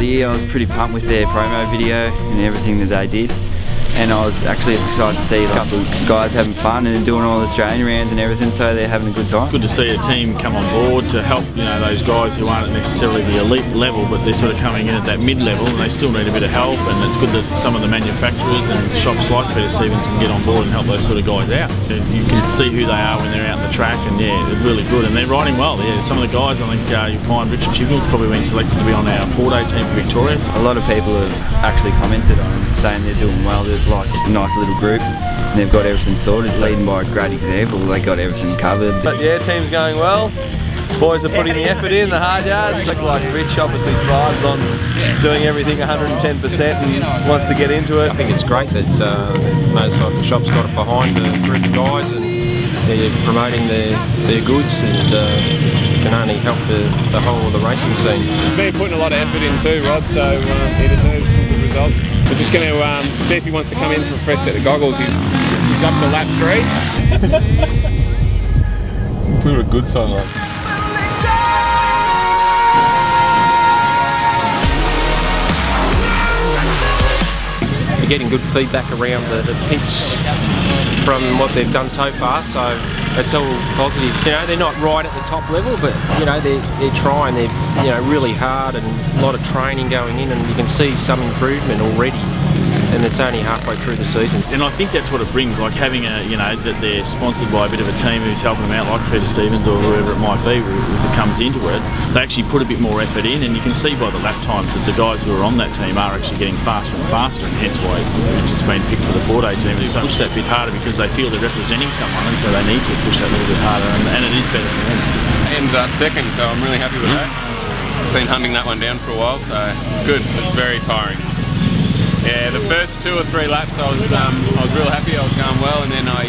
the year. I was pretty pumped with their promo video and everything that they did. And I was actually excited to see a couple of guys having fun and doing all the Australian rounds and everything, so they're having a good time. Good to see a team come on board to help, you know, those guys who aren't necessarily the elite level, but they're sort of coming in at that mid-level and they still need a bit of help, and it's good that some of the manufacturers and shops like Peter Stevens can get on board and help those sort of guys out. You can see who they are when they're out on the track, and yeah, they're really good and they're riding well. Yeah, some of the guys, I think you'll find Richard Chibnall's probably been selected to be on our 4-day team for Victoria. A lot of people have actually commented on them, saying they're doing well. There's like a nice little group and they've got everything sorted. It's leading by a great example. They got everything covered. But yeah, team's going well. Boys are putting the effort in, the hard yards. Like Rich obviously thrives on doing everything 110% and wants to get into it. I think it's great that motorcycle shops got it behind a group of guys and they're promoting their goods, and can only help the whole of the racing scene. He's been putting a lot of effort in too, Rod, so he deserves some good results. We're just going to see if he wants to come in for a fresh set of goggles. He's up to lap 3. Put a good song on. We're getting good feedback around the pits from what they've done so far, so it's all positive. You know, they're not right at the top level, but you know, they're trying. They're really hard and a lot of training going in, and you can see some improvement already. And it's only halfway through the season. And I think that's what it brings, like having a, you know, that they're sponsored by a bit of a team who's helping them out, like Peter Stevens or whoever it might be, who comes into it. They actually put a bit more effort in, and you can see by the lap times that the guys who are on that team are actually getting faster and faster, and hence why it's been picked for the 4-day team. They push that bit harder because they feel they're representing someone, and so they need to push that little bit harder, and it is better for them. I ended up second, so I'm really happy with that. Been hunting that one down for a while, so good. It's very tiring. Yeah, the first 2 or 3 laps I was real happy, I was going well, and then I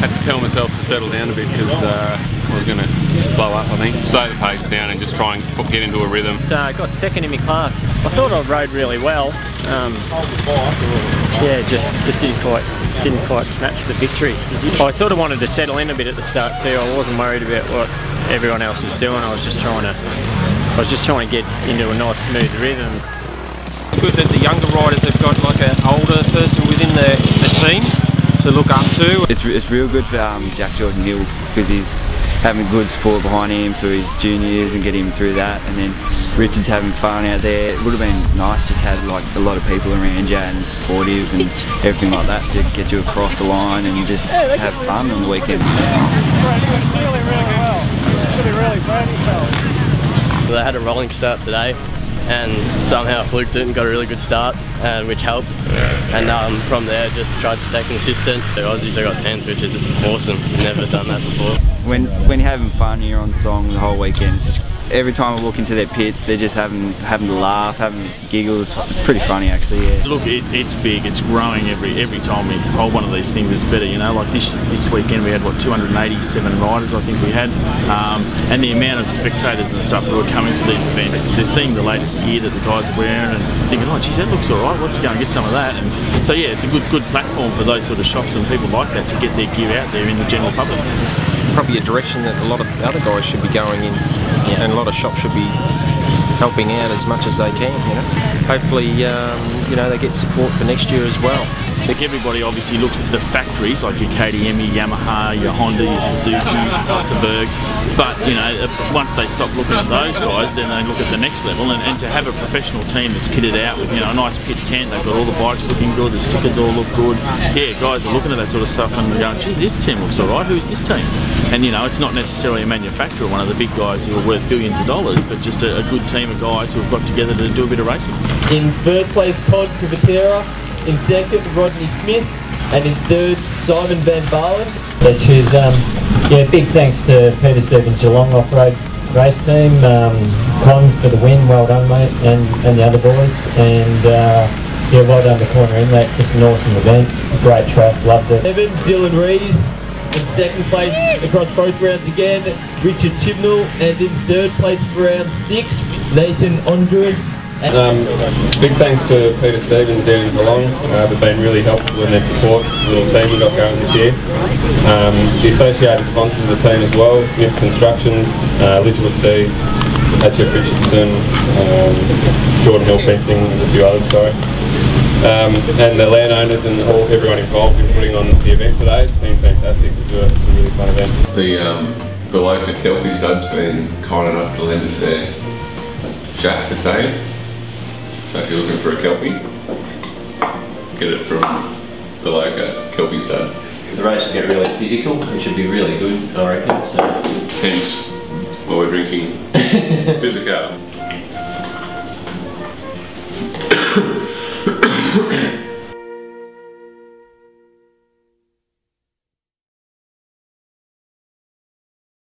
had to tell myself to settle down a bit because I was going to blow up, I think. Slow the pace down and just try and get into a rhythm. So I got second in my class. I thought I rode really well. Yeah, just didn't quite snatch the victory. I sort of wanted to settle in a bit at the start too. I wasn't worried about what everyone else was doing. I was just trying to get into a nice smooth rhythm. It's good that the younger riders have got like an older person within the team to look up to. It's real good for Jack Jordan Hill, because he's having good support behind him for his juniors and getting him through that, and then Richard's having fun out there. It would have been nice just to have like a lot of people around you and supportive and everything like that to get you across the line and just have fun on the weekend. Feeling really well. Should be really proud of yourself. They had a rolling start today, and somehow fluked it and got a really good start, which helped. And from there, just tried to stay consistent. The Aussies, I got 10th, which is awesome. Never done that before. When you're having fun, you're on song the whole weekend. It's just every time I walk into their pits, they're just having to laugh, having giggles. It's pretty funny actually. Yeah. Look, it's big. It's growing every time we hold one of these things. It's better, you know. Like this weekend, we had what 287 riders, I think we had, and the amount of spectators and stuff who are coming to these events. They're seeing the latest gear that the guys are wearing and thinking, oh, geez, that looks all right. Let's go and get some of that. And so yeah, it's a good platform for those sort of shops and people like that to get their gear out there in the general public. Probably a direction that a lot of other guys should be going in, and a lot of shops should be helping out as much as they can. You know, hopefully, you know, they get support for next year as well. I think everybody obviously looks at the factories like your KTM, your Yamaha, your Honda, your Suzuki, your Wasserberg, but you know, once they stop looking at those guys, then they look at the next level, and to have a professional team that's kitted out with, you know, a nice pit tent, they've got all the bikes looking good, the stickers all look good. Yeah, guys are looking at that sort of stuff and going, geez, this team looks alright, who's this team? And you know, it's not necessarily a manufacturer, one of the big guys who are worth billions of dollars, but just a good team of guys who have got together to do a bit of racing. In third place, Todd Privatera. In second, Rodney Smith. And in third, Simon Van Balen. Which is, yeah, big thanks to Peter Stevens Geelong Offroad race team. Con for the win, well done mate, and the other boys. And yeah, well done to Corner Inlet, just an awesome event. Great track, loved it. Evan, Dylan Rees. In second place across both rounds again, Richard Chibnall, and in third place for round 6, Nathan Andrews. Big thanks to Peter Stevens down in Geelong. They've been really helpful in their support, the little team we got going this year. The associated sponsors of the team as well, Smith's Constructions, Lidgewood Seeds, H.F. Richardson, Jordan Hill Fencing, and a few others, sorry. And the landowners and everyone involved in putting on the event today. It's been fantastic. It's a really fun event. The local Kelpie stud's been kind enough to lend us their shack to stay in. So if you're looking for a Kelpie, get it from the local Kelpie stud. The race will get really physical. It should be really good, I reckon. So. Hence why we're drinking Physical.